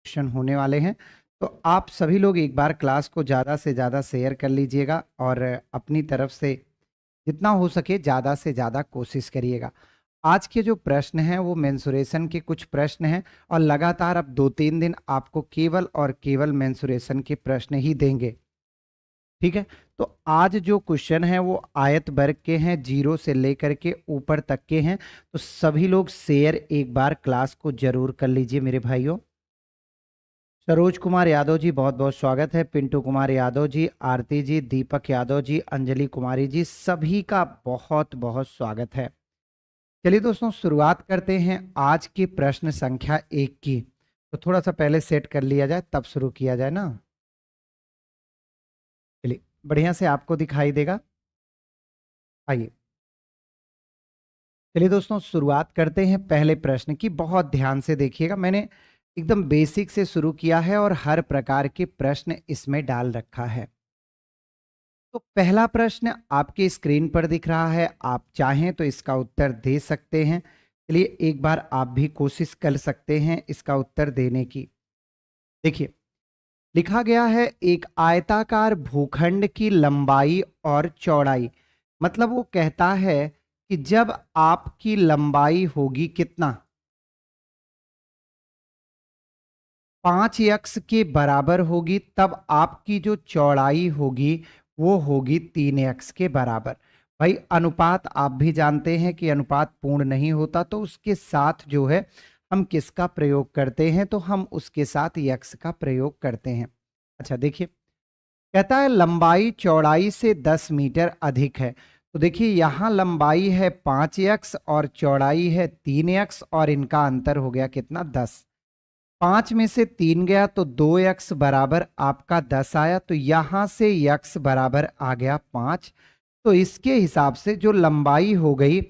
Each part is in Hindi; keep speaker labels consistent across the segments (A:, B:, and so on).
A: क्वेश्चन होने वाले हैं। तो आप सभी लोग एक बार क्लास को ज़्यादा से ज़्यादा शेयर कर लीजिएगा और अपनी तरफ से जितना हो सके ज़्यादा से ज़्यादा कोशिश करिएगा। आज के जो प्रश्न हैं वो मेंसुरेशन के कुछ प्रश्न हैं और लगातार अब 2-3 दिन आपको केवल और केवल मेंसुरेशन के प्रश्न ही देंगे। ठीक है, तो आज जो क्वेश्चन है वो आयत वर्ग के हैं, 0 से लेकर के ऊपर तक के हैं। तो सभी लोग शेयर एक बार क्लास को जरूर कर लीजिए मेरे भाइयों। सरोज कुमार यादव जी बहुत बहुत स्वागत है, पिंटू कुमार यादव जी, आरती जी, दीपक यादव जी, अंजलि कुमारी जी, सभी का बहुत बहुत स्वागत है। चलिए दोस्तों शुरुआत करते हैं आज के प्रश्न संख्या 1 की। तो थोड़ा सा पहले सेट कर लिया जाए तब शुरू किया जाए ना। चलिए बढ़िया से आपको दिखाई देगा। आइए चलिए दोस्तों शुरुआत करते हैं पहले प्रश्न की। बहुत ध्यान से देखिएगा, मैंने एकदम बेसिक से शुरू किया है और हर प्रकार के प्रश्न इसमें डाल रखा है। तो पहला प्रश्न आपके स्क्रीन पर दिख रहा है, आप चाहें तो इसका उत्तर दे सकते हैं। चलिए एक बार आप भी कोशिश कर सकते हैं इसका उत्तर देने की। देखिए लिखा गया है एक आयताकार भूखंड की लंबाई और चौड़ाई, मतलब वो कहता है कि जब आपकी लंबाई होगी कितना 5x के बराबर होगी, तब आपकी जो चौड़ाई होगी वो होगी 3x के बराबर। भाई अनुपात आप भी जानते हैं कि अनुपात पूर्ण नहीं होता, तो उसके साथ जो है हम किसका प्रयोग करते हैं, तो हम उसके साथ x का प्रयोग करते हैं। अच्छा देखिए कहता है लंबाई चौड़ाई से 10 मीटर अधिक है। तो देखिए यहाँ लंबाई है 5x और चौड़ाई है 3x और इनका अंतर हो गया कितना 10। 5 में से 3 गया तो 2x बराबर आपका 10 आया, तो यहां से x बराबर आ गया 5। तो इसके हिसाब से जो लंबाई हो गई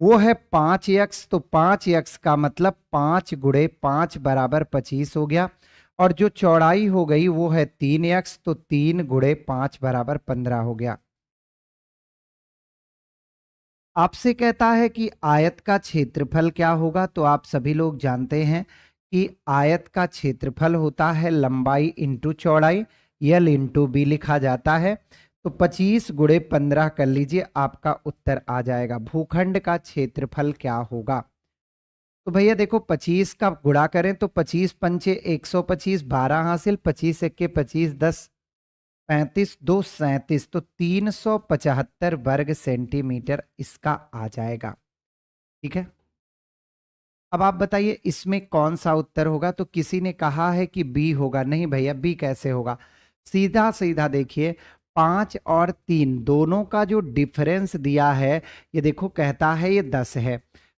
A: वो है 5x, तो 5x का मतलब 5 गुणे 5 बराबर 25 हो गया। और जो चौड़ाई हो गई वो है 3x, तो 3 गुणे 5 बराबर 15 हो गया। आपसे कहता है कि आयत का क्षेत्रफल क्या होगा, तो आप सभी लोग जानते हैं कि आयत का क्षेत्रफल होता है लंबाई इंटू चौड़ाई, यल इंटू बी लिखा जाता है। तो 25 गुणे 15 कर लीजिए, आपका उत्तर आ जाएगा। भूखंड का क्षेत्रफल क्या होगा, तो भैया देखो 25 का गुणा करें तो 25 पंचे 125, 12 हासिल, 25 एक्के 25, 10 35, 2 37, तो 375 वर्ग सेंटीमीटर इसका आ जाएगा। ठीक है, अब आप बताइए इसमें कौन सा उत्तर होगा। तो किसी ने कहा है कि बी होगा, नहीं भैया बी कैसे होगा। सीधा सीधा देखिए 5 और 3 दोनों का जो डिफरेंस दिया है, ये देखो कहता है ये 10 है।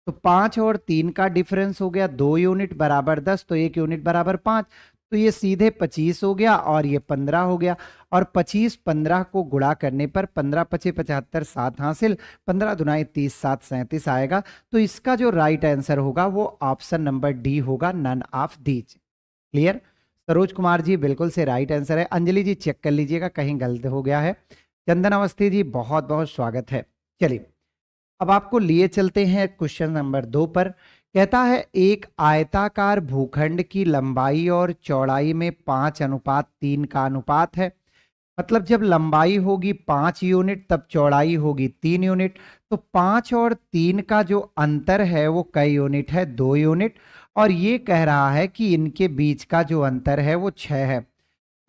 A: तो 5 और 3 का डिफरेंस हो गया 2 यूनिट बराबर 10, तो 1 यूनिट बराबर 5, तो ये सीधे 25 हो गया और ये 15 हो गया। और 25 15 को गुणा करने पर 15 पचे 75, 7 हासिल, 15 दुनाई 30, 7 37 आएगा। तो इसका जो राइट आंसर होगा वो ऑप्शन नंबर डी होगा, none of these. Clear. Saroj Kumar ji बिल्कुल से राइट आंसर है। अंजलि जी चेक कर लीजिएगा कहीं गलत हो गया है। चंदन अवस्थी जी बहुत बहुत स्वागत है। चलिए अब आपको लिए चलते हैं क्वेश्चन नंबर 2 पर। कहता है एक आयताकार भूखंड की लंबाई और चौड़ाई में 5:3 का अनुपात है। मतलब जब लंबाई होगी 5 यूनिट तब चौड़ाई होगी 3 यूनिट। तो 5 और 3 का जो अंतर है वो कई यूनिट है, 2 यूनिट। और ये कह रहा है कि इनके बीच का जो अंतर है वो 6 है।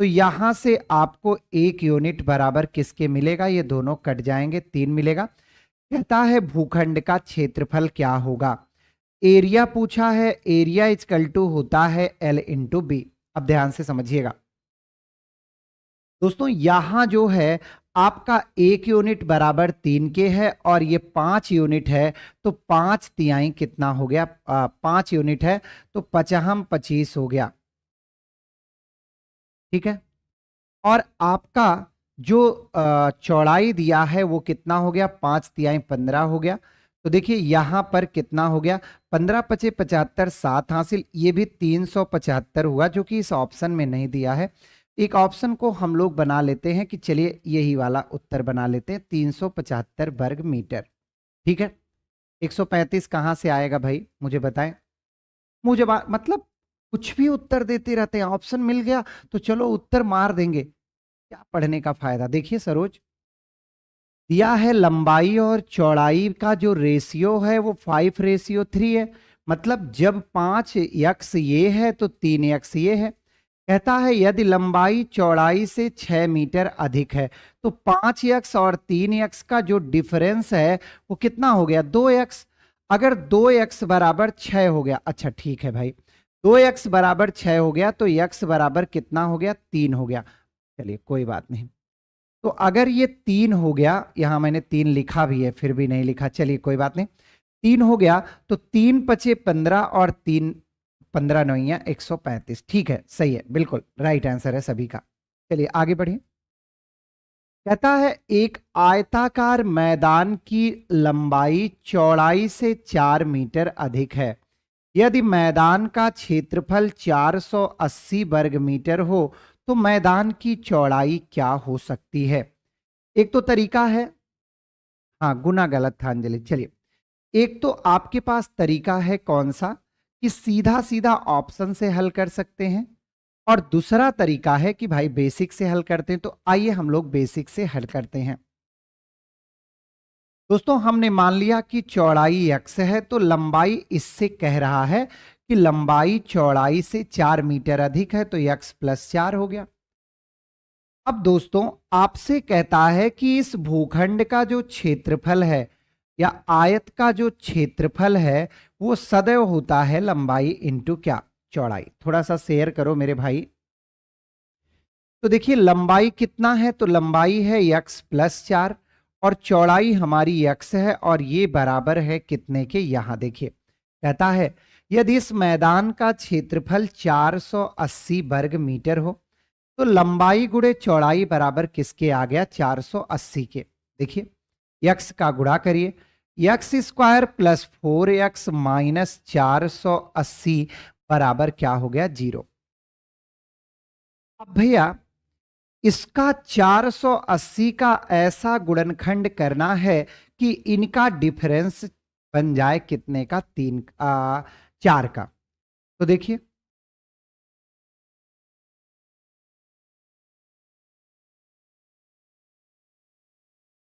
A: तो यहां से आपको 1 यूनिट बराबर किसके मिलेगा, ये दोनों कट जाएंगे, 3 मिलेगा। कहता है भूखंड का क्षेत्रफल क्या होगा। एरिया पूछा है, एरिया इक्वल टू होता है L इंटू बी। अब ध्यान से समझिएगा दोस्तों, यहां जो है आपका 1 यूनिट बराबर 3 के है और ये 5 यूनिट है, तो 5 तिहाई कितना हो गया, 5 यूनिट है तो 5 25 हो गया। ठीक है, और आपका जो चौड़ाई दिया है वो कितना हो गया, 5 तिहाई 15 हो गया। तो देखिए यहां पर कितना हो गया, 15 पचे 75, 7 हासिल, ये भी 375 हुआ, जो कि इस ऑप्शन में नहीं दिया है। एक ऑप्शन को हम लोग बना लेते हैं कि चलिए यही वाला उत्तर बना लेते हैं, 375 वर्ग मीटर। ठीक है, 135 कहां से आएगा भाई मुझे बताएं। मुझे मतलब कुछ भी उत्तर देते रहते हैं, ऑप्शन मिल गया तो चलो उत्तर मार देंगे, क्या पढ़ने का फायदा। देखिए सरोज, दिया है लंबाई और चौड़ाई का जो रेशियो है वो 5:3 है, मतलब जब 5x ये है तो 3x ये है। कहता है यदि लंबाई चौड़ाई से 6 मीटर अधिक है तो 5x और 3x का जो डिफरेंस है वो कितना हो गया, 2x। अगर 2x बराबर 6 हो गया, अच्छा ठीक है भाई, 2x बराबर 6 हो गया तो x बराबर कितना हो गया, 3 हो गया। चलिए कोई बात नहीं। तो अगर ये 3 हो गया, यहां मैंने 3 लिखा भी है फिर भी नहीं लिखा, चलिए कोई बात नहीं, 3 हो गया तो 3 पचे 15 और 3 15 9 135, ठीक है, सही है, बिल्कुल राइट आंसर है सभी का। चलिए आगे बढ़िए। कहता है एक आयताकार मैदान की लंबाई चौड़ाई से 4 मीटर अधिक है, यदि मैदान का क्षेत्रफल 480 वर्ग मीटर हो तो मैदान की चौड़ाई क्या हो सकती है। एक तो तरीका है, हाँ गुना गलत था अंजलि, चलिए। एक तो आपके पास तरीका है कौन सा, कि सीधा सीधा ऑप्शन से हल कर सकते हैं, और दूसरा तरीका है कि भाई बेसिक से हल करते हैं। तो आइए हम लोग बेसिक से हल करते हैं। दोस्तों हमने मान लिया कि चौड़ाई x है, तो लंबाई इससे कह रहा है कि लंबाई चौड़ाई से 4 मीटर अधिक है, तो x + 4 हो गया। अब दोस्तों आपसे कहता है कि इस भूखंड का जो क्षेत्रफल है या आयत का जो क्षेत्रफल है वो सदैव होता है लंबाई इंटू क्या, चौड़ाई। थोड़ा सा शेयर करो मेरे भाई। तो देखिए लंबाई कितना है, तो लंबाई है x + 4 और चौड़ाई हमारी x है, और ये बराबर है कितने के, यहां देखिए कहता है यदि इस मैदान का क्षेत्रफल 480 वर्ग मीटर हो तो लंबाई गुणे चौड़ाई बराबर किसके आ गया, 480 के। देखिए x का गुणा करिए, x² + 4x - 480 बराबर क्या हो गया, 0। अब भैया इसका 480 का ऐसा गुणनखंड करना है कि इनका डिफरेंस बन जाए कितने का, 4 का। तो देखिए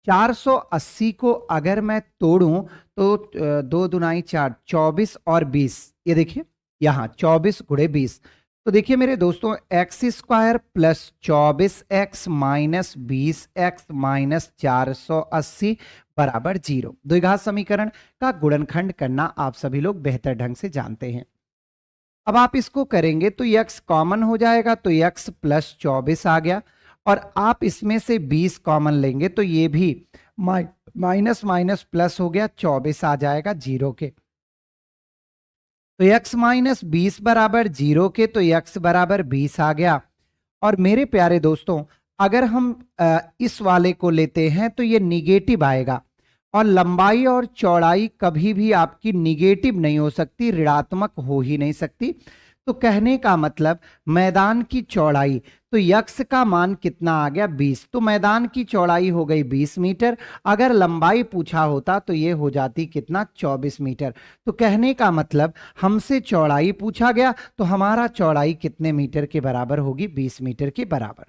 A: 480 को अगर मैं तोड़ूं तो 2 दुनाई 4, 24 और 20, ये देखिए यहां 24 गुणे 20। तो देखिए मेरे दोस्तों x² + 24x - 20x - 480 बराबर 0। द्विघात समीकरण का गुणनखंड करना आप सभी लोग बेहतर ढंग से जानते हैं। अब आप इसको करेंगे तो x कॉमन हो जाएगा, तो x + 24 आ गया, और आप इसमें से 20 कॉमन लेंगे तो ये भी माइनस माइनस प्लस हो गया, 24 आ जाएगा 0 के। तो x - 20 बराबर 0 के, तो x बराबर 20 आ गया। और मेरे प्यारे दोस्तों अगर हम इस वाले को लेते हैं तो ये निगेटिव आएगा, और लंबाई और चौड़ाई कभी भी आपकी निगेटिव नहीं हो सकती, ऋणात्मक हो ही नहीं सकती। तो कहने का मतलब मैदान की चौड़ाई, तो यक्स का मान कितना आ गया, 20। तो मैदान की चौड़ाई हो गई 20 मीटर, अगर लंबाई पूछा होता तो ये हो जाती कितना, 24 मीटर। तो कहने का मतलब हमसे चौड़ाई पूछा गया तो हमारा चौड़ाई कितने मीटर के बराबर होगी, 20 मीटर के बराबर।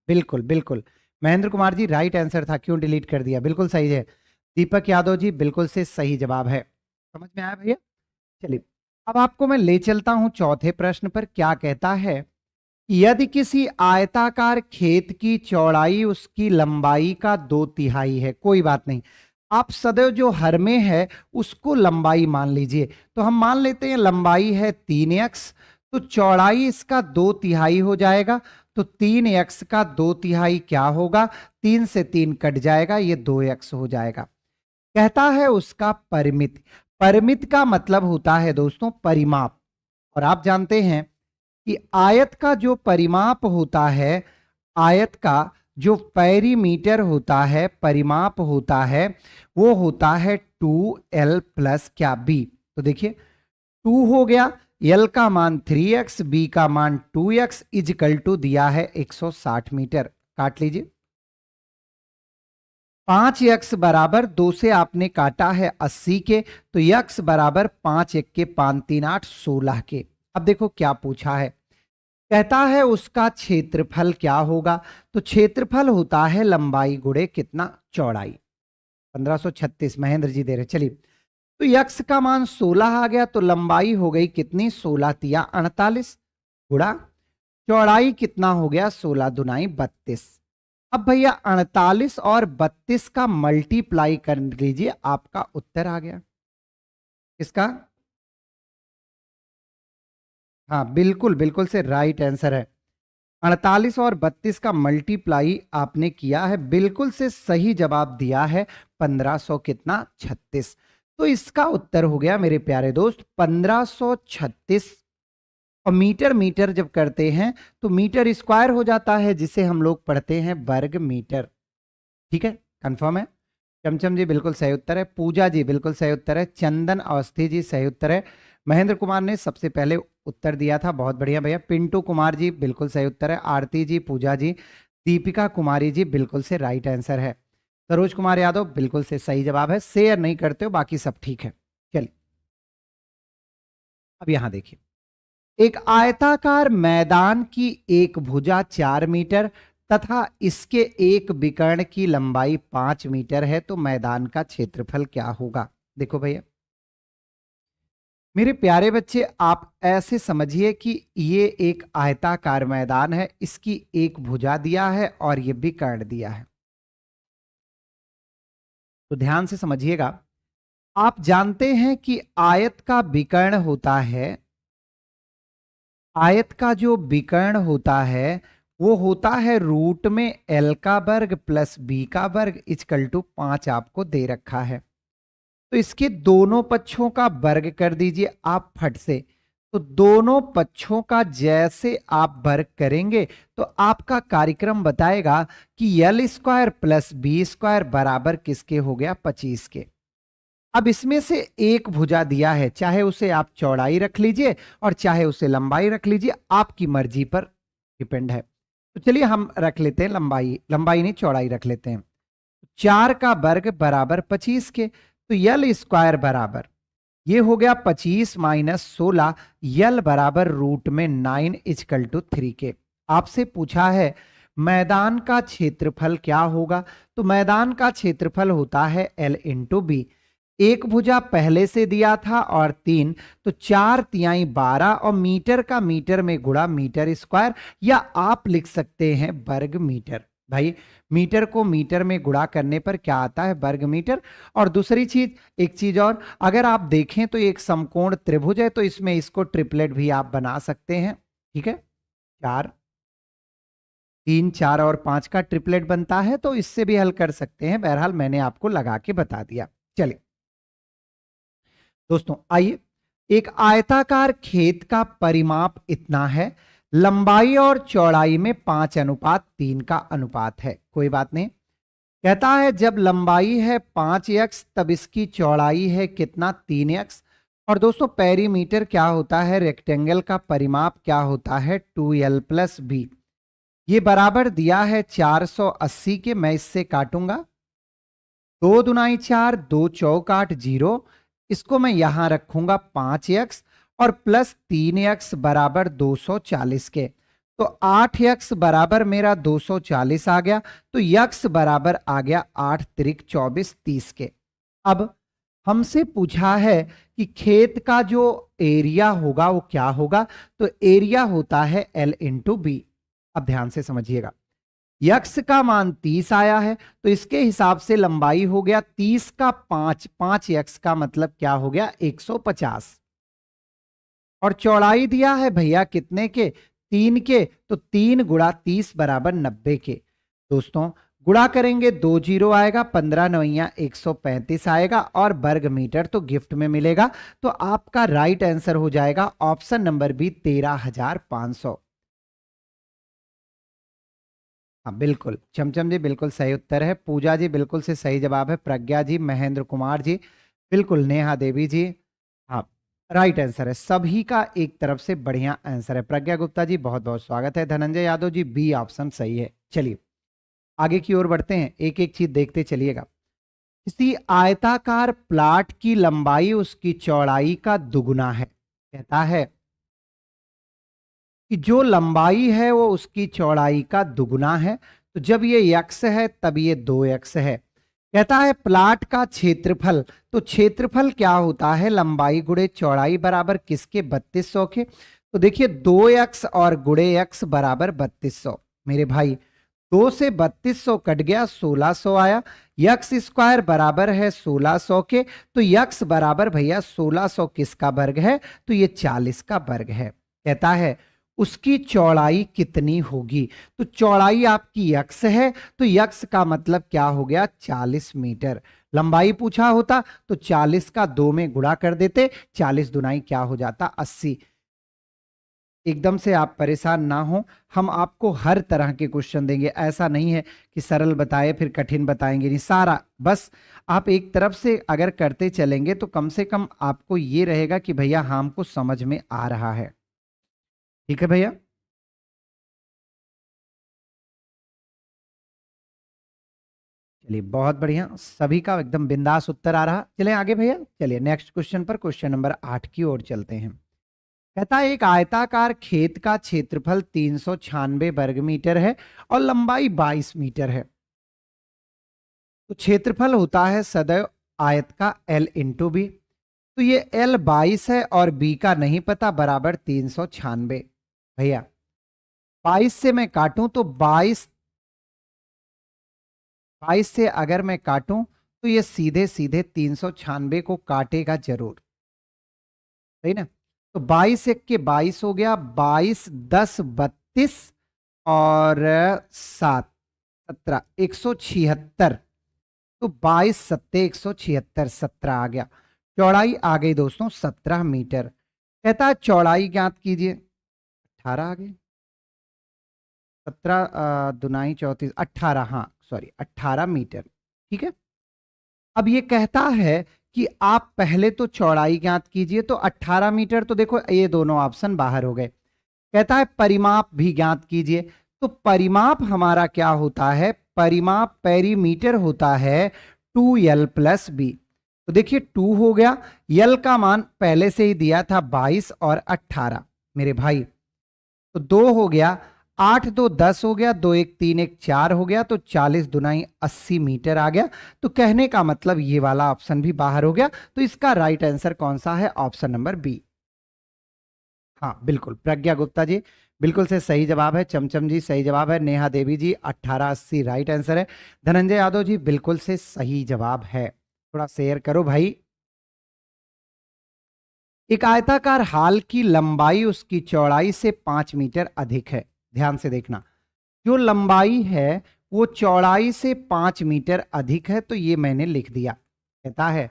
A: बिल्कुल बिल्कुल, महेंद्र कुमार जी राइट आंसर था, क्यों डिलीट कर दिया, बिल्कुल सही है। दीपक यादव जी बिल्कुल से सही जवाब है, समझ में आया भैया। चलिए अब आपको मैं ले चलता हूं चौथे प्रश्न पर। क्या कहता है, यदि किसी आयताकार खेत की चौड़ाई उसकी लंबाई का 2/3 है, कोई बात नहीं, आप सदैव जो हर में है उसको लंबाई मान लीजिए। तो हम मान लेते हैं लंबाई है 3x, तो चौड़ाई इसका 2/3 हो जाएगा। तो 3x का 2/3 क्या होगा, 3 से 3 कट जाएगा, ये 2x हो जाएगा। कहता है उसका परिमित, परिमित का मतलब होता है दोस्तों परिमाप, और आप जानते हैं कि आयत का जो परिमाप होता है, आयत का जो पेरीमीटर होता है, परिमाप होता है, वो होता है 2l + क्या b। तो देखिए 2 हो गया, l का मान 3x, b का मान 2x = दिया है 160 मीटर। काट लीजिए, 5x बराबर 2 से आपने काटा है 80 के, तो x बराबर 5 1 के 5 3 8 16 के। अब देखो क्या पूछा है, कहता है उसका क्षेत्रफल क्या होगा। तो क्षेत्रफल होता है लंबाई गुणे कितना, चौड़ाई। 1536 महेंद्र जी दे रहे, चलिए। तो यक्स का मान 16 आ गया, तो लंबाई हो गई कितनी, 16 तिया 48 गुणा चौड़ाई कितना हो गया, 16 दुनाई 32। अब भैया 48 और 32 का मल्टीप्लाई कर लीजिए, आपका उत्तर आ गया। किसका, हाँ बिल्कुल बिल्कुल से राइट आंसर है। 48 और 32 का मल्टीप्लाई आपने किया है, बिल्कुल से सही जवाब दिया है 1500 कितना 36। तो इसका उत्तर हो गया मेरे प्यारे दोस्त 1536। और मीटर मीटर जब करते हैं तो मीटर स्क्वायर हो जाता है, जिसे हम लोग पढ़ते हैं वर्ग मीटर। ठीक है, कंफर्म है। चमचम जी बिल्कुल सही उत्तर है, पूजा जी बिल्कुल सही उत्तर है, चंदन अवस्थी जी सही उत्तर है, महेंद्र कुमार ने सबसे पहले उत्तर दिया था, बहुत बढ़िया भैया। पिंटू कुमार जी बिल्कुल सही उत्तर है, आरती जी, पूजा जी, दीपिका कुमारी जी बिल्कुल से राइट आंसर है, सरोज कुमार यादव बिल्कुल से सही जवाब है। शेयर नहीं करते हो, बाकी सब ठीक है। चलिए अब यहां देखिए, एक आयताकार मैदान की एक भुजा 4 मीटर तथा इसके एक विकर्ण की लंबाई 5 मीटर है, तो मैदान का क्षेत्रफल क्या होगा। देखो भैया मेरे प्यारे बच्चे, आप ऐसे समझिए कि ये एक आयताकार मैदान है, इसकी एक भुजा दिया है और ये विकर्ण दिया है। तो ध्यान से समझिएगा, आप जानते हैं कि आयत का विकर्ण होता है, आयत का जो विकर्ण होता है वो होता है रूट में एल का वर्ग प्लस बी का वर्ग इक्वल टू 5 आपको दे रखा है। तो इसके दोनों पक्षों का वर्ग कर दीजिए आप फट से। तो दोनों पक्षों का जैसे आप वर्ग करेंगे तो आपका कार्यक्रम बताएगा कि L square plus B square बराबर किसके हो गया, 25 के। अब इसमें से एक भुजा दिया है, चाहे उसे आप चौड़ाई रख लीजिए और चाहे उसे लंबाई रख लीजिए, आपकी मर्जी पर डिपेंड है। तो चलिए हम रख लेते हैं लंबाई, लंबाई नहीं चौड़ाई रख लेते हैं। 4 का वर्ग बराबर 25 के, तो यल स्क्वायर बराबर ये हो गया 25 माइनस 16, यल बराबर रूट में 9 इक्वल टू 3 के। आपसे पूछा है मैदान का क्षेत्रफल क्या होगा। तो मैदान का क्षेत्रफल होता है एल इंटू बी। एक भुजा पहले से दिया था और 3, तो 4 तिहाई 12 और मीटर का मीटर में गुणा मीटर स्क्वायर, या आप लिख सकते हैं वर्ग मीटर। भाई मीटर को मीटर में गुणा करने पर क्या आता है, वर्ग मीटर। और दूसरी चीज, एक चीज और, अगर आप देखें तो एक समकोण त्रिभुज है, तो इसमें इसको ट्रिपलेट भी आप बना सकते हैं। ठीक है, 4 3 4 और 5 का ट्रिपलेट बनता है, तो इससे भी हल कर सकते हैं। बहरहाल मैंने आपको लगा के बता दिया। चलिए दोस्तों आइए, एक आयताकार खेत का परिमाप इतना है, लंबाई और चौड़ाई में 5:3 का अनुपात है। कोई बात नहीं, कहता है जब लंबाई है 5x तब इसकी चौड़ाई है कितना, 3x। और दोस्तों पेरीमीटर क्या होता है, रेक्टेंगल का परिमाप क्या होता है, 2l प्लस बी। ये बराबर दिया है 480 के। मैं इससे काटूंगा, 2 दुनाई 4, 2 चौक 8 0। इसको मैं यहां रखूंगा 5x और प्लस 3x बराबर 240 के। तो 8x बराबर मेरा 240 आ गया, तो x बराबर आ गया 8 त्रिक 24 30 के। अब हमसे पूछा है कि खेत का जो एरिया होगा वो क्या होगा। तो एरिया होता है L इंटू बी। अब ध्यान से समझिएगा, यक्स का मान 30 आया है, तो इसके हिसाब से लंबाई हो गया 30 का 5, 5 यक्स का मतलब क्या हो गया, 150। और चौड़ाई दिया है भैया कितने के, 3 के, तो 3 गुणा 30 बराबर 90 के। दोस्तों गुणा करेंगे 2 जीरो आएगा, 15 नवैया 135 आएगा, और वर्ग मीटर तो गिफ्ट में मिलेगा। तो आपका राइट आंसर हो जाएगा ऑप्शन नंबर बी, 13,500। हाँ बिल्कुल, चमचम जी बिल्कुल सही उत्तर है, पूजा जी बिल्कुल से सही जवाब है, प्रज्ञा जी, महेंद्र कुमार जी बिल्कुल, नेहा देवी जी, हाँ राइट आंसर है। सभी का एक तरफ से बढ़िया आंसर है। प्रज्ञा गुप्ता जी बहुत बहुत स्वागत है, धनंजय यादव जी बी ऑप्शन सही है। चलिए आगे की ओर बढ़ते हैं, एक एक चीज देखते चलिएगा। किसी आयताकार प्लाट की लंबाई उसकी चौड़ाई का दुगुना है। कहता है कि जो लंबाई है वो उसकी चौड़ाई का दुगुना है। तो जब ये यक्स है तब ये 2x है। कहता है प्लाट का क्षेत्रफल, तो क्षेत्रफल क्या होता है, लंबाई गुणे चौड़ाई बराबर किसके, 3200 के। तो देखिए 2x और गुणे x बराबर 3200। मेरे भाई 2 से 3200 कट गया, 1600 आया। यक्स स्क्वायर बराबर है 1600 के। तो यक्स बराबर भैया 1600 किसका वर्ग है, तो ये 40 का वर्ग है। कहता है उसकी चौड़ाई कितनी होगी। तो चौड़ाई आपकी यक्स है, तो यक्स का मतलब क्या हो गया, 40 मीटर। लंबाई पूछा होता तो 40 का 2 में गुणा कर देते, 40 दुनाई क्या हो जाता, 80। एकदम से आप परेशान ना हो, हम आपको हर तरह के क्वेश्चन देंगे। ऐसा नहीं है कि सरल बताए फिर कठिन बताएंगे, नहीं, सारा बस आप एक तरफ से अगर करते चलेंगे तो कम से कम आपको ये रहेगा कि भैया हमको समझ में आ रहा है। ठीक है भैया। चलिए बहुत बढ़िया, सभी का एकदम बिंदास उत्तर आ रहा। चलिए आगे भैया, चलिए नेक्स्ट क्वेश्चन पर, क्वेश्चन नंबर 8 की ओर चलते हैं। कहता है एक आयताकार खेत का क्षेत्रफल 396 वर्ग मीटर है और लंबाई 22 मीटर है। तो क्षेत्रफल होता है सदैव आयत का L इंटू बी। तो ये L 22 है और B का नहीं पता, बराबर 396। भैया 22 से मैं काटूं तो 22 से अगर मैं काटूं तो ये सीधे सीधे 396 को काटेगा जरूर, सही ना। तो 22 एक के 22 हो गया, 22 10 32 और 7 17 176। तो 22 सत्ते 176, 17 आ गया। चौड़ाई आ गई दोस्तों 17 मीटर। कहता है चौड़ाई ज्ञात कीजिए, 18 आ गई, 17 दुनाई 34, 18, हाँ सॉरी 18 मीटर। ठीक है। अब ये कहता है कि आप पहले तो चौड़ाई ज्ञात कीजिए, तो 18 मीटर, तो देखो ये दोनों ऑप्शन बाहर हो गए। कहता है परिमाप भी ज्ञात कीजिए। तो परिमाप हमारा क्या होता है, परिमाप पेरीमीटर होता है 2L प्लस बी। तो देखिए 2 हो गया, L का मान पहले से ही दिया था 22 और 18 मेरे भाई। तो 2 हो गया, 8 2 10 हो गया, 2 1 3 1 4 हो गया, तो 40 दुनाई 80 मीटर आ गया। तो कहने का मतलब ये वाला ऑप्शन भी बाहर हो गया। तो इसका राइट आंसर कौन सा है, ऑप्शन नंबर बी। हाँ बिल्कुल, प्रज्ञा गुप्ता जी बिल्कुल से सही जवाब है। चमचम जी सही जवाब है। नेहा देवी जी 1880 राइट आंसर है। धनंजय यादव जी बिल्कुल से सही जवाब है। थोड़ा शेयर करो भाई। एक आयताकार हाल की लंबाई उसकी चौड़ाई से 5 मीटर अधिक है। ध्यान से देखना, जो लंबाई है वो चौड़ाई से 5 मीटर अधिक है। तो ये मैंने लिख दिया। कहता है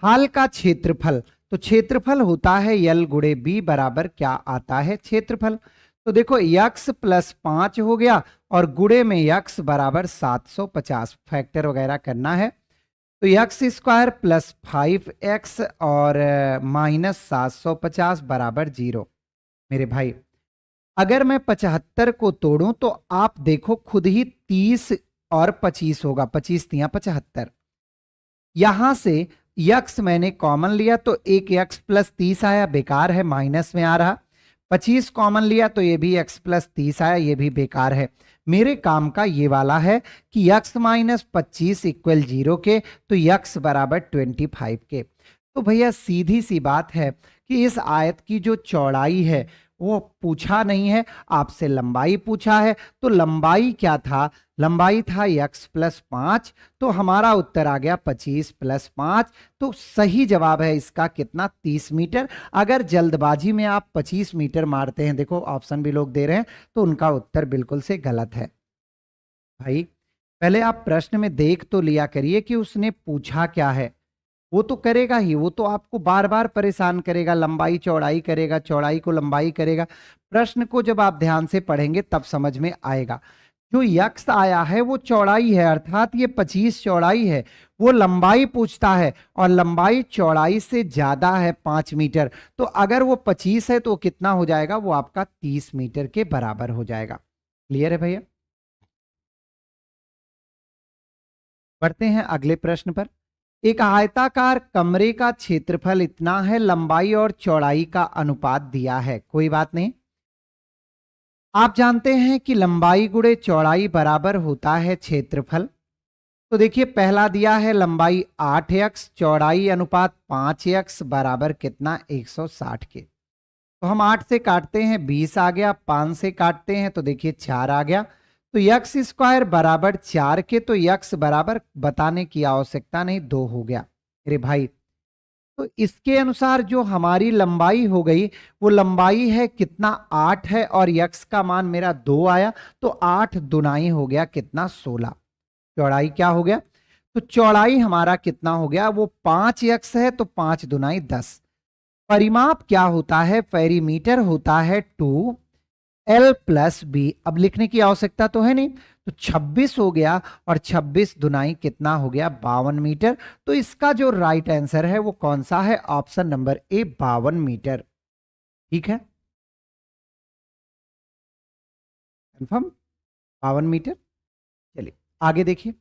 A: हाल का क्षेत्रफल, तो क्षेत्रफल होता है यल गुणे बी बराबर क्या आता है, क्षेत्रफल। तो देखो यक्स प्लस 5 हो गया और गुणे में यक्स बराबर 750, फैक्टर वगैरह करना है। तो यक्स स्क्वायर प्लस 5x और माइनस 750 बराबर 0। मेरे भाई अगर मैं 75 को तोड़ूं तो आप देखो खुद ही 30 और 25 होगा, 25 तिया 75। यहां से यक्स मैंने कॉमन लिया तो एक यक्स प्लस 30 आया, बेकार है, माइनस में आ रहा। 25 कॉमन लिया तो ये भी एक्स प्लस 30 आया, ये भी बेकार है। मेरे काम का ये वाला है कि यक्स माइनस 25 इक्वल 0 के, तो यक्स बराबर 25 के। तो भैया सीधी सी बात है कि इस आयत की जो चौड़ाई है वो पूछा नहीं है, आपसे लंबाई पूछा है। तो लंबाई क्या था, लंबाई था यक्स प्लस 5। तो हमारा उत्तर आ गया 25 प्लस 5। तो सही जवाब है इसका कितना, 30 मीटर। अगर जल्दबाजी में आप 25 मीटर मारते हैं, देखो ऑप्शन भी लोग दे रहे हैं, तो उनका उत्तर बिल्कुल से गलत है। भाई पहले आप प्रश्न में देख तो लिया करिए कि उसने पूछा क्या है। वो तो करेगा ही, वो तो आपको बार बार परेशान करेगा, लंबाई चौड़ाई करेगा, चौड़ाई को लंबाई करेगा। प्रश्न को जब आप ध्यान से पढ़ेंगे तब समझ में आएगा। जो यक्स आया है वो चौड़ाई है, अर्थात ये 25 चौड़ाई है। वो लंबाई पूछता है और लंबाई चौड़ाई से ज्यादा है 5 मीटर। तो अगर वो 25 है तो कितना हो जाएगा, वो आपका 30 मीटर के बराबर हो जाएगा। क्लियर है भैया। बढ़ते हैं अगले प्रश्न पर। एक आयताकार कमरे का क्षेत्रफल इतना है, लंबाई और चौड़ाई का अनुपात दिया है। कोई बात नहीं, आप जानते हैं कि लंबाई गुणे चौड़ाई बराबर होता है क्षेत्रफल। तो देखिए पहला दिया है लंबाई 8x, चौड़ाई अनुपात 5x बराबर कितना 160 के। तो हम 8 से काटते हैं 20 आ गया, 5 से काटते हैं तो देखिए 4 आ गया। तो यक्स स्क्वायर बराबर 4 के, तो यक्स बराबर बताने की आवश्यकता नहीं, 2 हो गया। अरे भाई, तो इसके अनुसार जो हमारी लंबाई हो गई वो लंबाई है कितना 8 है, और यक्स का मान मेरा 2 आया, तो 8 दुनाई हो गया कितना 16। चौड़ाई क्या हो गया, तो चौड़ाई हमारा कितना हो गया, वो 5x है, तो 5 दुनाई 10। परिमाप क्या होता है, पेरीमीटर होता है 2l प्लस बी। अब लिखने की आवश्यकता तो है नहीं, तो 26 हो गया, और 26 दुनाई कितना हो गया 52 मीटर। तो इसका जो राइट आंसर है वो कौन सा है, ऑप्शन नंबर ए 52 मीटर। ठीक है, कंफर्म, 52 मीटर। चलिए आगे देखिए।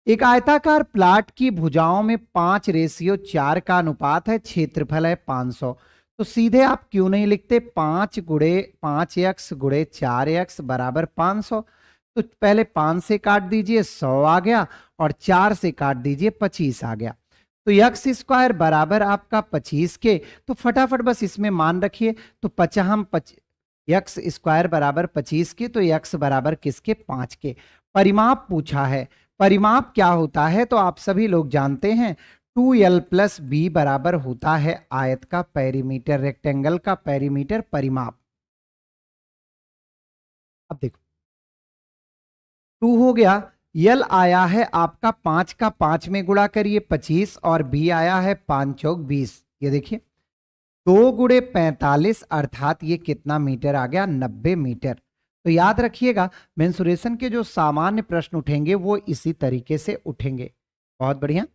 A: एक आयताकार प्लाट की भुजाओं में 5:4 का अनुपात है, क्षेत्रफल है 500। तो सीधे आप क्यों नहीं लिखते 5 गुणे 5x गुणे 4x बराबर 500। तो पहले 5 से काट दीजिए 100 आ गया, और 4 से काट दीजिए 25 आ गया। तो यक्स स्क्वायर बराबर आपका 25 के। तो फटाफट बस इसमें मान रखिए, तो यक्स स्क्वायर बराबर 25 के, तो यक्स बराबर किसके 5 के। परिमाप पूछा है, परिमाप क्या होता है तो आप सभी लोग जानते हैं 2l प्लस बी बराबर होता है आयत का पेरीमीटर, रेक्टेंगल का पेरीमीटर परिमाप। अब देखो 2 हो गया, यल आया है आपका 5 का 5 में गुणा करिए 25, और बी आया है 5 चौक 20। ये देखिए 2 गुणे 45 अर्थात ये कितना मीटर आ गया 90 मीटर। तो याद रखिएगा मेंसुरेशन के जो सामान्य प्रश्न उठेंगे वो इसी तरीके से उठेंगे। बहुत बढ़िया,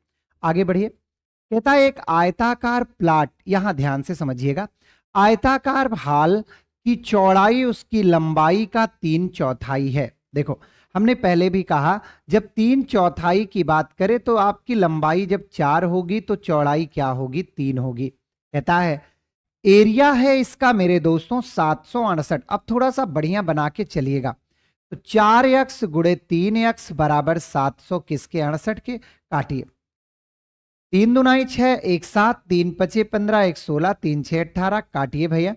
A: आगे बढ़िए। कहता है एक आयताकार प्लाट, यहां ध्यान से समझिएगा, आयताकार हाल की चौड़ाई उसकी लंबाई का 3/4 है। देखो हमने पहले भी कहा जब 3/4 की बात करें तो आपकी लंबाई जब 4 होगी तो चौड़ाई क्या होगी 3 होगी। कहता है एरिया है इसका मेरे दोस्तों 768। अब थोड़ा सा बढ़िया बना के चलिएगा, तो 4x गुणे 3x बराबर 700 किसके 68 के। काटिए, 3 दुनाई 6, 1 7, 3 पचे 15, 1 16, 3 6 18। काटिए भैया,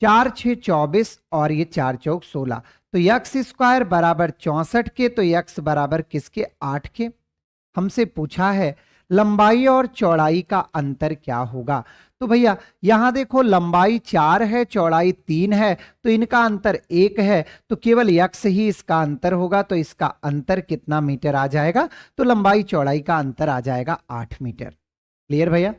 A: 4 6 24, और ये 4 चौक 16। तो यक्स स्क्वायर बराबर 64 के, तो यक्स बराबर किसके 8 के। हमसे पूछा है लंबाई और चौड़ाई का अंतर क्या होगा। तो भैया यहां देखो लंबाई 4 है, चौड़ाई 3 है, तो इनका अंतर 1 है, तो केवल यक्स ही इसका अंतर होगा। तो इसका अंतर कितना मीटर आ जाएगा, तो लंबाई चौड़ाई का अंतर आ जाएगा 8 मीटर। क्लियर भैया।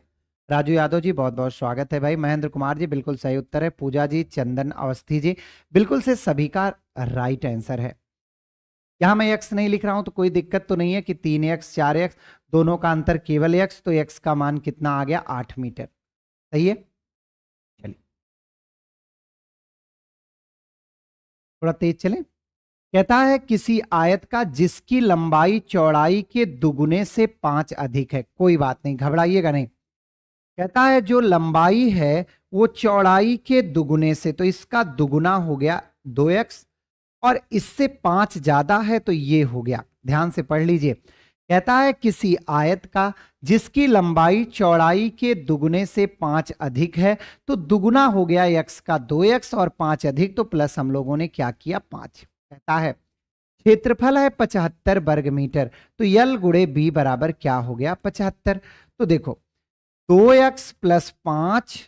A: राजू यादव जी बहुत बहुत स्वागत है भाई। महेंद्र कुमार जी बिल्कुल सही उत्तर है। पूजा जी, चंदन अवस्थी जी बिल्कुल से सभी का राइट आंसर है। यहां मैं एक्स नहीं लिख रहा हूं तो कोई दिक्कत तो नहीं है कि 3x 4x दोनों का अंतर केवल x, तो x का मान कितना आ गया 8 मीटर। सही है, चलिए थोड़ा तेज चलें। कहता है किसी आयत का जिसकी लंबाई चौड़ाई के दुगुने से 5 अधिक है। कोई बात नहीं, घबराइएगा नहीं। कहता है जो लंबाई है वो चौड़ाई के दुगुने से, तो इसका दुगुना हो गया 2x, और इससे 5 ज्यादा है तो ये हो गया। ध्यान से पढ़ लीजिए, कहता है किसी आयत का जिसकी लंबाई चौड़ाई के दुगुने से 5 अधिक है, तो दुगुना हो गया x का 2x, और 5 अधिक तो प्लस हम लोगों ने क्या किया 5। कहता है क्षेत्रफल है 75 वर्ग मीटर, तो यल गुणे बी बराबर क्या हो गया 75। तो देखो 2x प्लस 5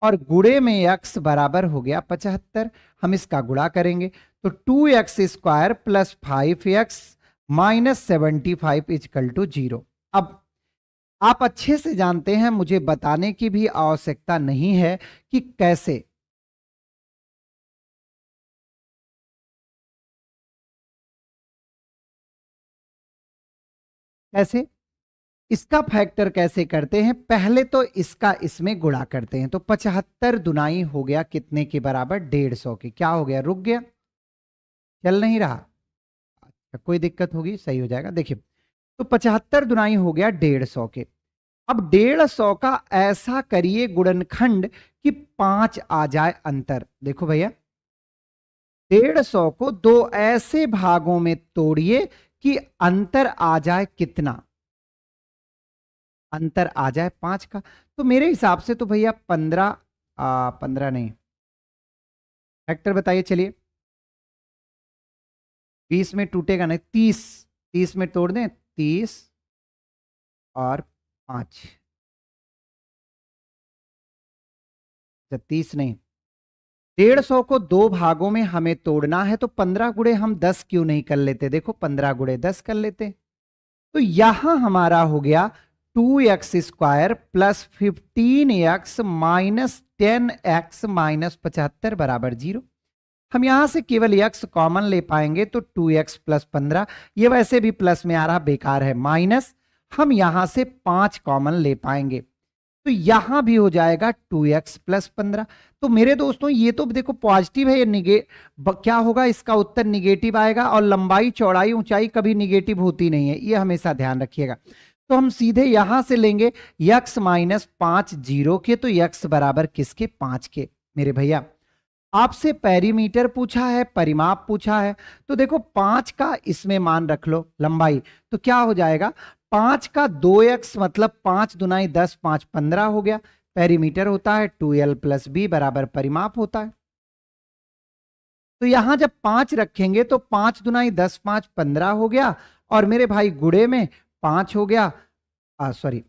A: और गुणे में x बराबर हो गया 75। हम इसका गुणा करेंगे तो 2x square plus 5x minus 75 equal to 0। अब आप अच्छे से जानते हैं, मुझे बताने की भी आवश्यकता नहीं है कि कैसे। कैसे इसका फैक्टर कैसे करते हैं, पहले तो इसका इसमें गुणा करते हैं। तो 75 दुनाई हो गया कितने के बराबर 150 के। क्या हो गया, रुक गया, चल नहीं रहा। अच्छा कोई दिक्कत होगी, सही हो जाएगा। देखिए तो 75 दुनाई हो गया 150 के। अब 150 का ऐसा करिए गुणनखंड कि 5 आ जाए अंतर। देखो भैया 150 को दो ऐसे भागों में तोड़िए कि अंतर आ जाए कितना, अंतर आ जाए 5 का। तो मेरे हिसाब से तो भैया 15, 15 नहीं, फैक्टर बताइए चलिए। 20 में टूटेगा नहीं, 30, 30 में तोड़ दें, 30 और 5, 30 नहीं, 150 को दो भागों में हमें तोड़ना है, तो 15 गुणे हम 10 क्यों नहीं कर लेते? देखो 15 गुणे 10 कर लेते। तो यहां हमारा हो गया 2x² plus 15x minus 10x minus 75 बराबर 0। हम यहां से केवल x कॉमन ले पाएंगे तो 2x प्लस 15, ये वैसे भी प्लस में आ रहा बेकार है, माइनस हम यहां से 5 कॉमन ले पाएंगे तो यहां भी हो जाएगा 2x प्लस 15। तो मेरे दोस्तों ये तो देखो पॉजिटिव है, ये क्या होगा, इसका उत्तर निगेटिव आएगा। और लंबाई चौड़ाई ऊंचाई कभी निगेटिव होती नहीं है, ये हमेशा ध्यान रखिएगा। तो हम सीधे यहां से लेंगे x माइनस 5 0 के, तो x बराबर किसके? 5 के। मेरे भैया आपसे पेरीमीटर पूछा है, परिमाप पूछा है, तो देखो 5 का इसमें मान रख लो लंबाई, तो क्या हो जाएगा 5 का 2x मतलब 5 दुनाई 10, 5 15 हो गया। पेरीमीटर होता है 2l प्लस b बराबर परिमाप होता है। तो यहां जब 5 रखेंगे तो 5 दुनाई 10, 5 15 हो गया, और मेरे भाई गुड़े में 5 हो गया, सॉरी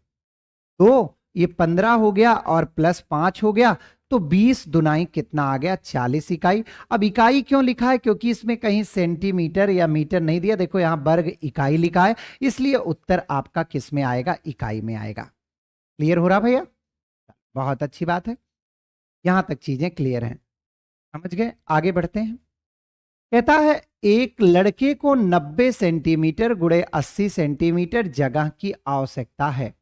A: 2, ये 15 हो गया और प्लस 5 हो गया, तो 20 दुनाई कितना आ गया? 40 इकाई। अब इकाई क्यों लिखा है? क्योंकि इसमें कहीं सेंटीमीटर या मीटर नहीं दिया, देखो यहां वर्ग इकाई लिखा है, इसलिए उत्तर आपका किस में आएगा? इकाई में आएगा। क्लियर हो रहा भैया? बहुत अच्छी बात है, यहां तक चीजें क्लियर हैं, समझ गए? आगे बढ़ते हैं। कहता है एक लड़के को 90 सेंटीमीटर गुणे 80 सेंटीमीटर जगह की आवश्यकता है,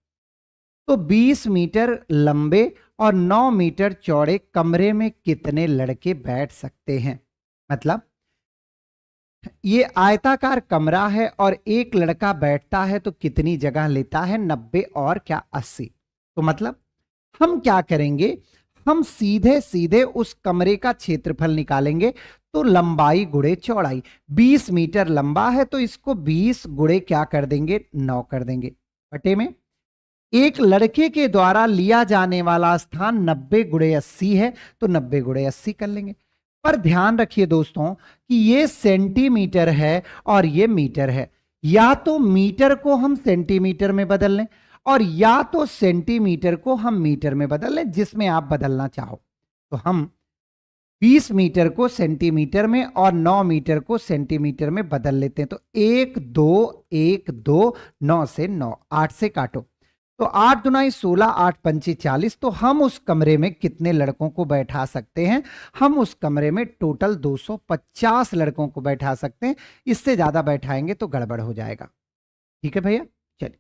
A: तो 20 मीटर लंबे और 9 मीटर चौड़े कमरे में कितने लड़के बैठ सकते हैं? मतलब ये आयताकार कमरा है और एक लड़का बैठता है तो कितनी जगह लेता है? 90 और क्या 80। तो मतलब हम क्या करेंगे, हम सीधे सीधे उस कमरे का क्षेत्रफल निकालेंगे। तो लंबाई गुणे चौड़ाई, 20 मीटर लंबा है तो इसको 20 गुणे क्या कर देंगे? 9 कर देंगे बटे में। एक लड़के के द्वारा लिया जाने वाला स्थान 90 गुणे 80 है, तो 90 गुणे 80 कर लेंगे। पर ध्यान रखिए दोस्तों कि ये सेंटीमीटर है और ये मीटर है, या तो मीटर को हम सेंटीमीटर में बदल लें और या तो सेंटीमीटर को हम मीटर में बदल लें, जिसमें आप बदलना चाहो। तो हम 20 मीटर को सेंटीमीटर में और 9 मीटर को सेंटीमीटर में बदल लेते हैं। तो 1 2 1 2, 9 से 9, 8 से काटो, तो 8 दुनाई 16, 8 पंची 40। तो हम उस कमरे में कितने लड़कों को बैठा सकते हैं? हम उस कमरे में टोटल 250 लड़कों को बैठा सकते हैं, इससे ज्यादा बैठाएंगे तो गड़बड़ हो जाएगा। ठीक है भैया, चलिए।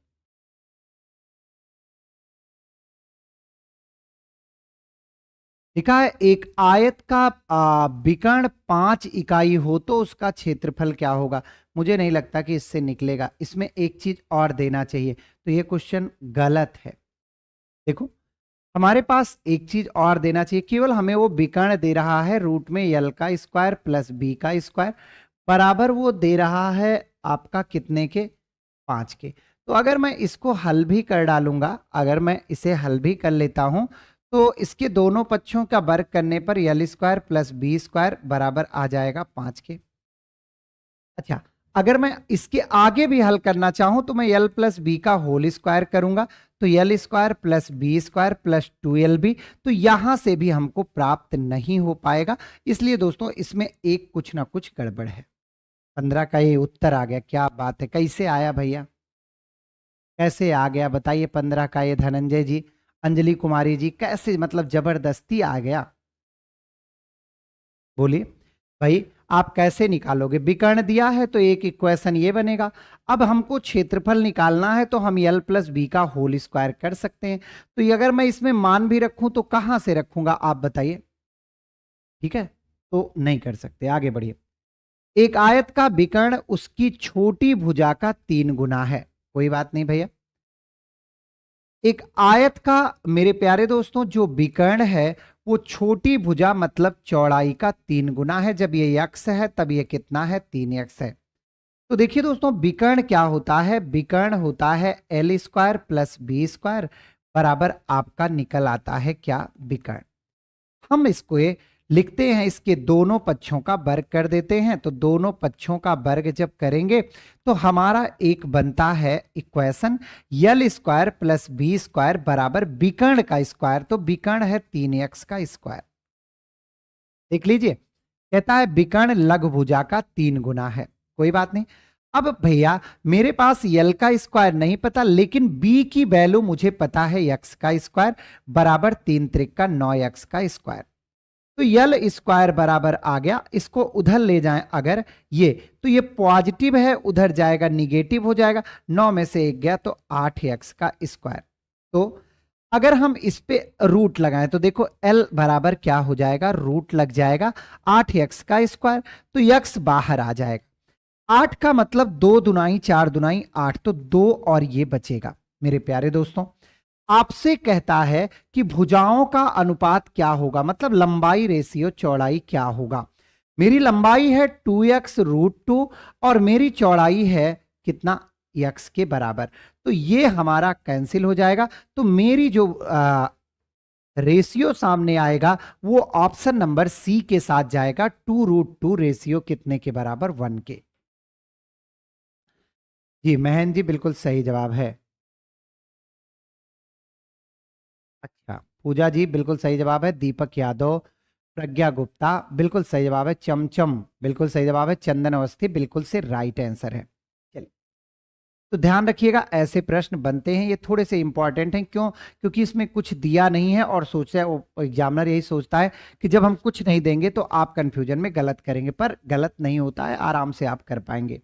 A: लिखा है एक आयत का विकर्ण 5 इकाई हो तो उसका क्षेत्रफल क्या होगा? मुझे नहीं लगता कि इससे निकलेगा, इसमें एक चीज और देना चाहिए, तो ये क्वेश्चन गलत है। देखो हमारे पास एक चीज और देना चाहिए, केवल हमें वो विकर्ण दे रहा है रूट में यल का स्क्वायर प्लस बी का स्क्वायर बराबर वो दे रहा है आपका कितने के? 5 के। तो अगर मैं इसको हल भी कर डालूंगा, अगर मैं इसे हल भी कर लेता हूं, तो इसके दोनों पक्षों का वर्ग करने पर L square plus B square बराबर आ जाएगा 5 के। अच्छा, अगर मैं इसके आगे भी हल करना चाहूं तो मैं यल प्लस बी का होल स्क्वायर करूंगा, तो L square plus B square plus 2lb, तो यहां से भी हमको प्राप्त नहीं हो पाएगा। इसलिए दोस्तों इसमें एक कुछ ना कुछ गड़बड़ है। 15 का ये उत्तर आ गया, क्या बात है, कैसे आया भैया, कैसे आ गया बताइए? 15 का ये धनंजय जी, अंजलि कुमारी जी, कैसे मतलब जबरदस्ती आ गया, बोलिए भाई आप कैसे निकालोगे? विकर्ण दिया है तो एक इक्वेशन ये बनेगा। अब हमको क्षेत्रफल निकालना है तो हम यल प्लस बी का होल स्क्वायर कर सकते हैं। तो ये अगर मैं इसमें मान भी रखूं तो कहां से रखूंगा आप बताइए? ठीक है, तो नहीं कर सकते, आगे बढ़िए। एक आयत का विकर्ण उसकी छोटी भुजा का 3 गुना है, कोई बात नहीं भैया। एक आयत का मेरे प्यारे दोस्तों जो विकर्ण है वो छोटी भुजा मतलब चौड़ाई का 3 गुना है। जब ये यक्स है तब ये कितना है, 3x है। तो देखिए दोस्तों विकर्ण क्या होता है, विकर्ण होता है L square plus B square बराबर आपका निकल आता है क्या, विकर्ण। हम इसको लिखते हैं, इसके दोनों पक्षों का वर्ग कर देते हैं। तो दोनों पक्षों का वर्ग जब करेंगे तो हमारा एक बनता है equation L square plus B square बराबर विकर्ण का स्क्वायर। तो विकर्ण है 3x का स्क्वायर। देख लीजिए, कहता है विकर्ण लघुभुजा का 3 गुना है। कोई बात नहीं। अब भैया मेरे पास यल का स्क्वायर नहीं पता, लेकिन बी की वैल्यू मुझे पता है एक्स का स्क्वायर बराबर 3 त्रिक 9x का स्क्वायर। तो यल स्क्वायर बराबर आ गया, इसको उधर ले जाएं अगर ये, तो ये पॉजिटिव है, उधर जाएगा निगेटिव हो जाएगा, 9 में से 1 गया तो 8x का स्क्वायर। तो अगर हम इस पे रूट लगाएं तो देखो l बराबर क्या हो जाएगा, रूट लग जाएगा 8x का स्क्वायर। तो x बाहर आ जाएगा, 8 का मतलब 2 दुनाई 4 दुनाई 8, तो 2 और ये बचेगा। मेरे प्यारे दोस्तों आपसे कहता है कि भुजाओं का अनुपात क्या होगा, मतलब लंबाई रेशियो चौड़ाई क्या होगा। मेरी लंबाई है 2x रूट 2 और मेरी चौड़ाई है कितना, x के बराबर। तो ये हमारा कैंसिल हो जाएगा। तो मेरी जो रेशियो सामने आएगा वो ऑप्शन नंबर सी के साथ जाएगा, 2 रूट 2 रेशियो कितने के बराबर, 1 के। जी महन जी बिल्कुल सही जवाब है। अच्छा पूजा जी बिल्कुल सही जवाब है। दीपक यादव, प्रज्ञा गुप्ता बिल्कुल सही जवाब है। चमचम बिल्कुल सही जवाब है। चंदन अवस्थी बिल्कुल से राइट आंसर है। चलिए, तो ध्यान रखिएगा ऐसे प्रश्न बनते हैं, ये थोड़े से इंपॉर्टेंट हैं। क्यों, क्योंकि इसमें कुछ दिया नहीं है और सोचता है वो एग्जामिनर यही सोचता है कि जब हम कुछ नहीं देंगे तो आप कंफ्यूजन में गलत करेंगे, पर गलत नहीं होता है, आराम से आप कर पाएंगे।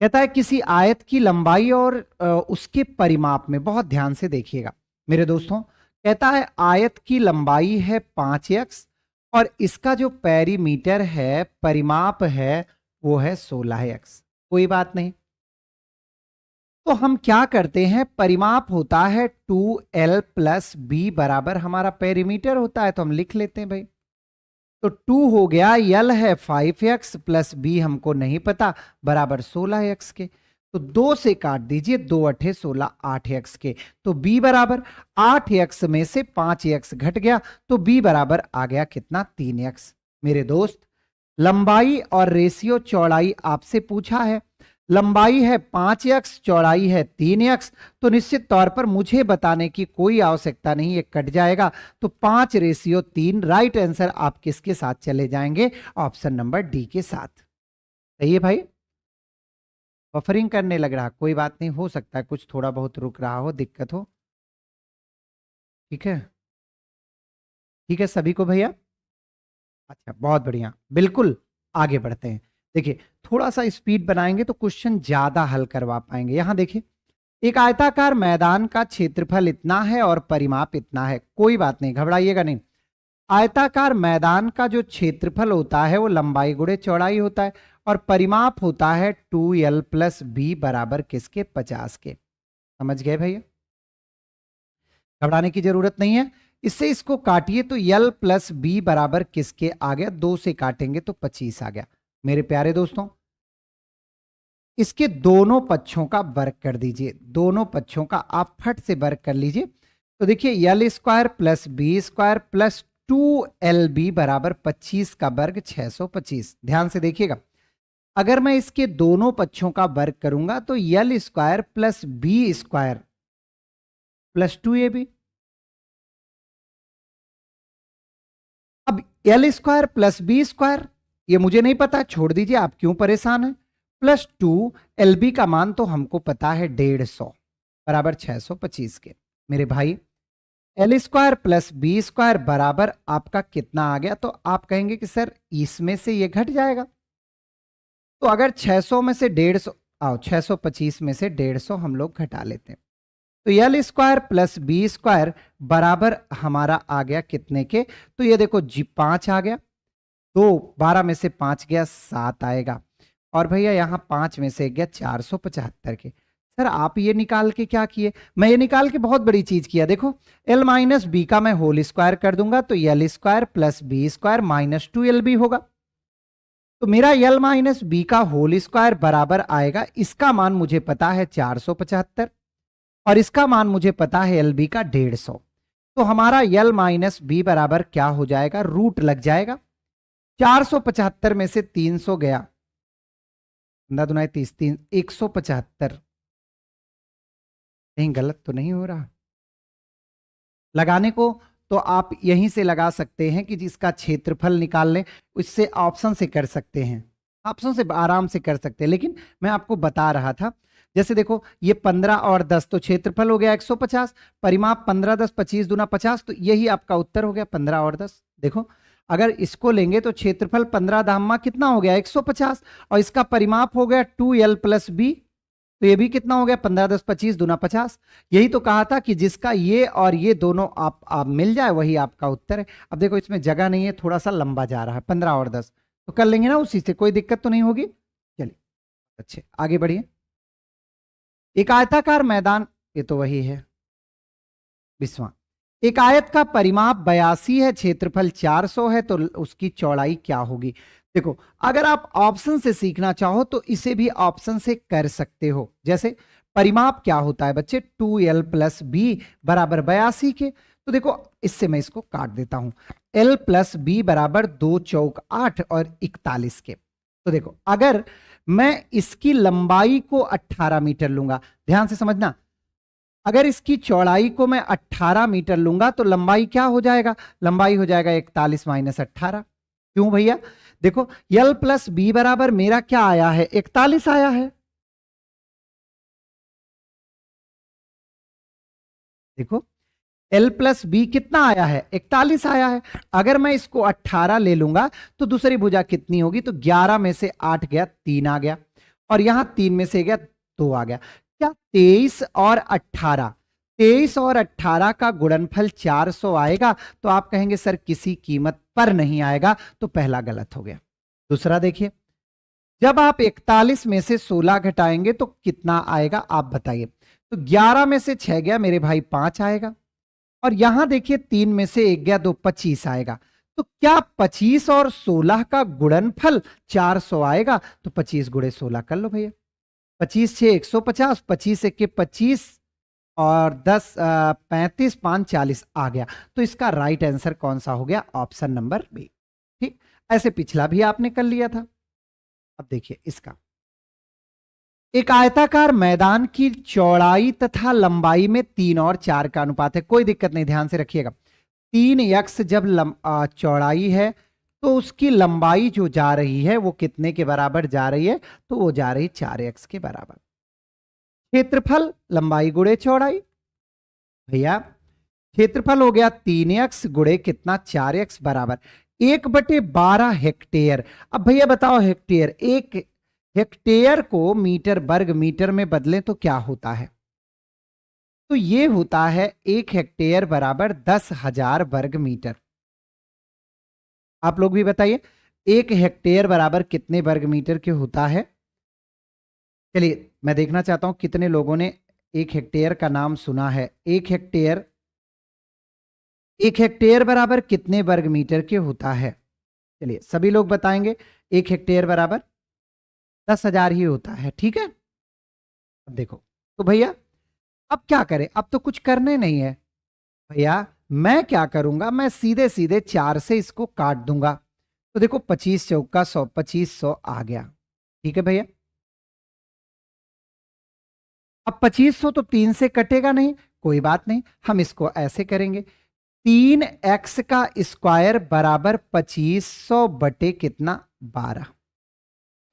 A: कहता है किसी आयत की लंबाई और उसके परिमाप में, बहुत ध्यान से देखिएगा मेरे दोस्तों, कहता है आयत की लंबाई है 5x और इसका जो पेरीमीटर है, परिमाप है, वो है 16x। कोई बात नहीं। तो हम क्या करते हैं, परिमाप होता है 2l प्लस बी बराबर हमारा पेरीमीटर होता है, तो हम लिख लेते हैं भाई। तो 2 हो गया, यल है 5x प्लस बी हमको नहीं पता बराबर 16x के। तो 2 से काट दीजिए, 2 अठे 16, 8x के। तो b बराबर 8x में से 5x घट गया, तो b बराबर आ गया कितना, 3x। मेरे दोस्त लंबाई और रेशियो चौड़ाई आपसे पूछा है, लंबाई है 5x, चौड़ाई है 3x, तो निश्चित तौर पर मुझे बताने की कोई आवश्यकता नहीं, ये कट जाएगा। तो 5 रेशियो 3, राइट आंसर आप किसके साथ चले जाएंगे, ऑप्शन नंबर डी के साथ। सही है भाई। बफरिंग करने लग रहा, कोई बात नहीं, हो सकता है कुछ थोड़ा बहुत रुक रहा हो, दिक्कत हो। ठीक है, ठीक है सभी को भैया। अच्छा बहुत बढ़िया, बिल्कुल आगे बढ़ते हैं। देखिए थोड़ा सा स्पीड बनाएंगे तो क्वेश्चन ज्यादा हल करवा पाएंगे। यहां देखिए, एक आयताकार मैदान का क्षेत्रफल इतना है और परिमाप इतना है। कोई बात नहीं, घबराइएगा नहीं। आयताकार मैदान का जो क्षेत्रफल होता है वो लंबाई गुणे चौड़ाई होता है और परिमाप होता है 2l प्लस बी बराबर किसके, 50 के। समझ गए भैया, घबराने की जरूरत नहीं है। इससे इसको काटिए तो यल प्लस बी बराबर किसके आ गया, 2 से काटेंगे तो 25 आ गया। मेरे प्यारे दोस्तों इसके दोनों पक्षों का वर्ग कर दीजिए, दोनों पक्षों का आप फट से वर्ग कर लीजिए। तो देखिए L square plus B square plus 2lb बराबर 25 का वर्ग 625। ध्यान से देखिएगा, अगर मैं इसके दोनों पक्षों का वर्ग करूंगा तो L square plus B square plus 2ab। अब L square plus B square ये मुझे नहीं पता, छोड़ दीजिए, आप क्यों परेशान हैं। प्लस 2lb का मान तो हमको पता है 150 बराबर 625 के। मेरे भाई L square plus B square बराबर आपका कितना आ गया, तो आप कहेंगे कि सर इसमें से ये घट जाएगा। तो अगर 600 में से 150 आओ, 625 में से 150 हम लोग घटा लेते हैं, तो L square plus B square बराबर हमारा आ गया कितने के, तो ये देखो जी 5 आ गया, 2 12 में से 5 गया 7 आएगा। और भैया यहाँ 5 में से गया 475 के। सर आप ये निकाल के क्या किए? मैं ये निकाल के बहुत बड़ी चीज किया। देखो l माइनस बी का मैं होल स्क्वायर कर दूंगा तो L square plus B square minus 2lb होगा। तो मेरा l माइनस बी का होल स्क्वायर बराबर आएगा, इसका मान मुझे पता है 475 और इसका मान मुझे पता है एल बी का 150। तो हमारा l माइनस बी बराबर क्या हो जाएगा? रूट लग जाएगा। 475 में से 300 गया, 30 3 175। कहीं गलत तो नहीं हो रहा? लगाने को तो आप यहीं से लगा सकते हैं कि जिसका क्षेत्रफल निकाल लें, उससे ऑप्शन से कर सकते हैं, ऑप्शन से आराम से कर सकते हैं। लेकिन मैं आपको बता रहा था, जैसे देखो ये 15 और 10 तो क्षेत्रफल हो गया 150, परिमाप 15 10 25 दूना 50, तो यही आपका उत्तर हो गया 15 और 10। देखो अगर इसको लेंगे तो क्षेत्रफल 15 दाम्मा कितना हो गया 150 और इसका परिमाप हो गया 2l प्लस बी, तो ये भी कितना हो गया 15 10 25 दूना 50। यही तो कहा था कि जिसका ये और ये दोनों आप मिल जाए वही आपका उत्तर है। अब देखो इसमें जगह नहीं है, थोड़ा सा लंबा जा रहा है 15 और 10, तो कर लेंगे ना उसी से, कोई दिक्कत तो नहीं होगी। चलिए अच्छे आगे बढ़िए। एक आयताकार मैदान, ये तो वही है 20वां। एक आयत का परिमाप 82 है, क्षेत्रफल 400 है, तो उसकी चौड़ाई क्या होगी? देखो अगर आप ऑप्शन से सीखना चाहो तो इसे भी ऑप्शन से कर सकते हो। जैसे परिमाप क्या होता है बच्चे? 2l प्लस बी बराबर 82 के। तो देखो इससे मैं इसको काट देता हूं, l प्लस बी बराबर 2 चौक 8 और 41 के। तो देखो अगर मैं इसकी लंबाई को 18 मीटर लूंगा, ध्यान से समझना, अगर इसकी चौड़ाई को मैं 18 मीटर लूंगा तो लंबाई क्या हो जाएगा? लंबाई हो जाएगा 41 माइनस 18। क्यों भैया? देखो l प्लस बी बराबर मेरा क्या आया है? 41 आया है। देखो l प्लस बी कितना आया है? 41 आया है। अगर मैं इसको 18 ले लूंगा तो दूसरी भुजा कितनी होगी? तो 11 में से 8 गया 3 आ गया, और यहां 3 में से गया 2 आ गया। क्या 23 और 18, 23 और 18 का गुणनफल 400 आएगा? तो आप कहेंगे सर किसी कीमत पर नहीं आएगा, तो पहला गलत हो गया। दूसरा देखिए, जब आप 41 में से 16 घटाएंगे तो कितना आएगा आप बताइए? तो 11 में से 6 गया मेरे भाई 5 आएगा, और यहां देखिए 3 में से 1 गया 2 25 आएगा। तो क्या 25 और 16 का गुणनफल 400 आएगा? तो 25 गुणे 16 कर लो भैया, 25 6 150, 25 1 के 25 और 10 35 5 40 आ गया। तो इसका राइट आंसर कौन सा हो गया? Option number B. ठीक, ऐसे पिछला भी आपने कर लिया था। अब देखिए इसका, एक आयताकार मैदान की चौड़ाई तथा लंबाई में 3 और 4 का अनुपात है। कोई दिक्कत नहीं, ध्यान से रखिएगा। 3x जब चौड़ाई है तो उसकी लंबाई जो जा रही है वो कितने के बराबर जा रही है? तो वो जा रही 4x के बराबर। क्षेत्रफल लंबाई गुणे चौड़ाई, भैया क्षेत्रफल हो गया 3x गुणे कितना? 4x बराबर 1/12 हेक्टेयर। अब भैया बताओ हेक्टेयर, एक हेक्टेयर को मीटर वर्ग मीटर में बदलें तो क्या होता है? तो ये होता है 1 हेक्टेयर बराबर 10,000 वर्ग मीटर। आप लोग भी बताइए 1 हेक्टेयर बराबर कितने वर्ग मीटर के होता है? चलिए मैं देखना चाहता हूं कितने लोगों ने 1 हेक्टेयर का नाम सुना है। 1 हेक्टेयर बराबर कितने वर्ग मीटर के होता है? चलिए सभी लोग बताएंगे 1 हेक्टेयर बराबर 10,000 ही होता है। ठीक है, अब देखो तो भैया अब क्या करें? अब तो कुछ करने नहीं है भैया, मैं क्या करूंगा? मैं सीधे सीधे 4 से इसको काट दूंगा। तो देखो 25 चौका 100, 2500 आ गया। ठीक है भैया, अब 2500 तो 3 से कटेगा नहीं, कोई बात नहीं, हम इसको ऐसे करेंगे 3x का स्क्वायर बराबर 2500 बटे कितना? 12।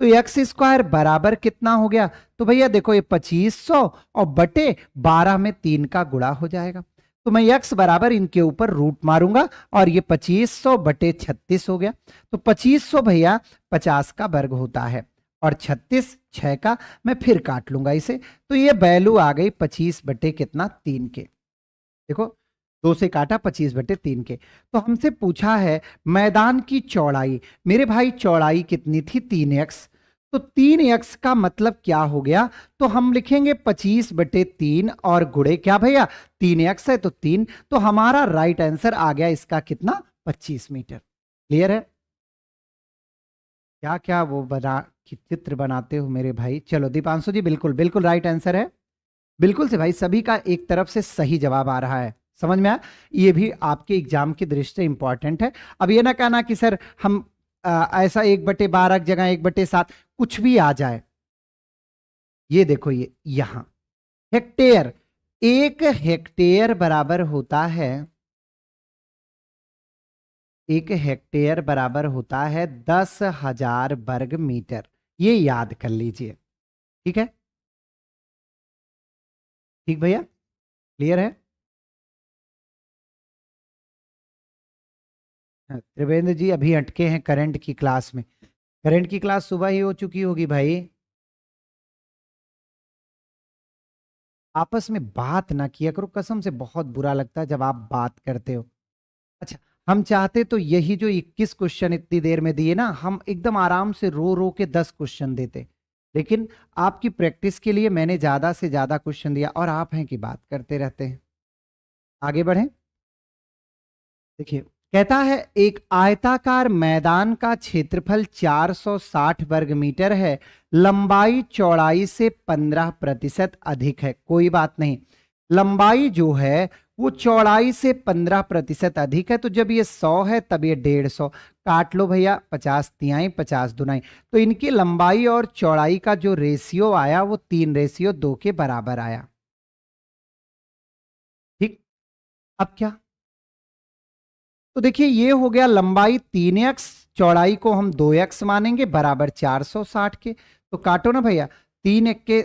A: तो एक्स स्क्वायर बराबर कितना हो गया? तो भैया देखो ये 2500 और बटे 12 में 3 का गुणा हो जाएगा। तो मैं x बराबर इनके ऊपर रूट मारूंगा और ये 2500 बटे 36 हो गया। तो 2500 भैया 50 का वर्ग होता है और 36 6 का, मैं फिर काट लूंगा इसे, तो ये वैल्यू आ गई 25 बटे कितना? 3 के। देखो 2 से काटा 25 बटे 3 के। तो हमसे पूछा है मैदान की चौड़ाई, मेरे भाई चौड़ाई कितनी थी? 3x। तो 3x का मतलब क्या हो गया? तो हम लिखेंगे 25/3 और गुणे क्या भैया 3x है तो 3, तो हमारा राइट आंसर आ गया इसका कितना 25 मीटर। क्लियर है? क्या क्या वो बना चित्र बनाते हो मेरे भाई। चलो दीपांशु जी बिल्कुल बिल्कुल राइट आंसर है, बिल्कुल से भाई, सभी का एक तरफ से सही जवाब आ रहा है। समझ में आया? ये भी आपके एग्जाम की दृष्टि से इंपॉर्टेंट है। अब ये ना कहना कि सर हम ऐसा 1/12 की जगह 1/7 कुछ भी आ जाए। ये देखो ये यहां हेक्टेयर, 1 हेक्टेयर बराबर होता है, 1 हेक्टेयर बराबर होता है 10,000 वर्ग मीटर। ये याद कर लीजिए। ठीक है? ठीक भैया, क्लियर है? हाँ, त्रिवेंद्र जी अभी अटके हैं करंट की क्लास में। करंट की क्लास सुबह ही हो चुकी होगी भाई। आपस में बात ना किया करो, कसम से बहुत बुरा लगता है जब आप बात करते हो। अच्छा, हम चाहते तो यही जो 21 क्वेश्चन इतनी देर में दिए ना, हम एकदम आराम से रो रो के 10 क्वेश्चन देते, लेकिन आपकी प्रैक्टिस के लिए मैंने ज्यादा से ज्यादा क्वेश्चन दिया और आप हैं कि बात करते रहते हैं। आगे बढ़ें। देखिए, कहता है एक आयताकार मैदान का क्षेत्रफल 460 वर्ग मीटर है, लंबाई चौड़ाई से 15% अधिक है। कोई बात नहीं, लंबाई जो है वो चौड़ाई से 15% अधिक है, तो जब ये 100 है तब ये 150। काट लो भैया, 50 तिहाई 50 दुनाई, तो इनकी लंबाई और चौड़ाई का जो रेशियो आया वो 3:2 के बराबर आया। ठीक, अब क्या? तो देखिए ये हो गया लंबाई 3x, चौड़ाई को हम 2x मानेंगे, बराबर 460 के। तो काटो ना भैया, 3 1 के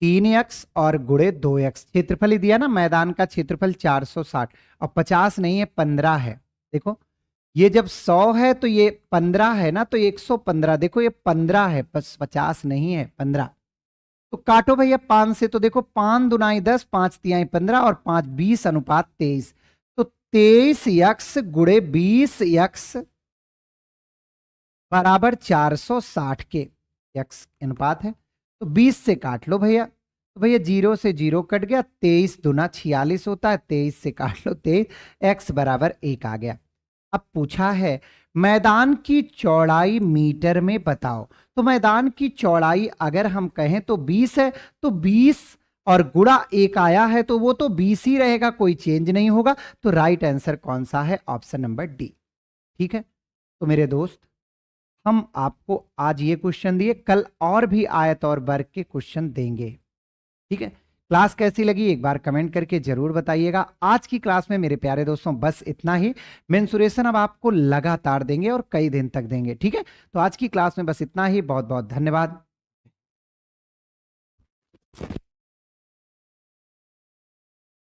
A: 3x और गुणे 2x, क्षेत्रफल ही दिया ना, मैदान का क्षेत्रफल 460 और 50 नहीं है 15 है। देखो ये जब 100 है तो ये 15 है ना, तो 115, देखो ये 15 है, बस 50 नहीं है 15। तो काटो भैया 5 से, तो देखो 5 दुनाई 10, 5 तिहाई 15 और 5 20:23। तो 23x गुणे 20x बराबर 460 के, x अनुपात है, तो 20 से काट लो भैया। तो भैया 0 से 0 कट गया, 23 दूना 46 होता है, 23 से काट लो 23, x बराबर 1 आ गया। अब पूछा है मैदान की चौड़ाई मीटर में बताओ। तो मैदान की चौड़ाई अगर हम कहें तो 20 है, तो 20 और गुणा 1 आया है तो वो तो 20 ही रहेगा, कोई चेंज नहीं होगा। तो राइट आंसर कौन सा है? Option number D. ठीक है? तो मेरे दोस्त, हम आपको आज ये क्वेश्चन दिए, कल और भी आयत और वर्ग के क्वेश्चन देंगे। ठीक है? क्लास कैसी लगी एक बार कमेंट करके जरूर बताइएगा। आज की क्लास में मेरे प्यारे दोस्तों बस इतना ही। मेंसुरेशन अब आपको लगातार देंगे और कई दिन तक देंगे। ठीक है? तो आज की क्लास में बस इतना ही। बहुत बहुत धन्यवाद।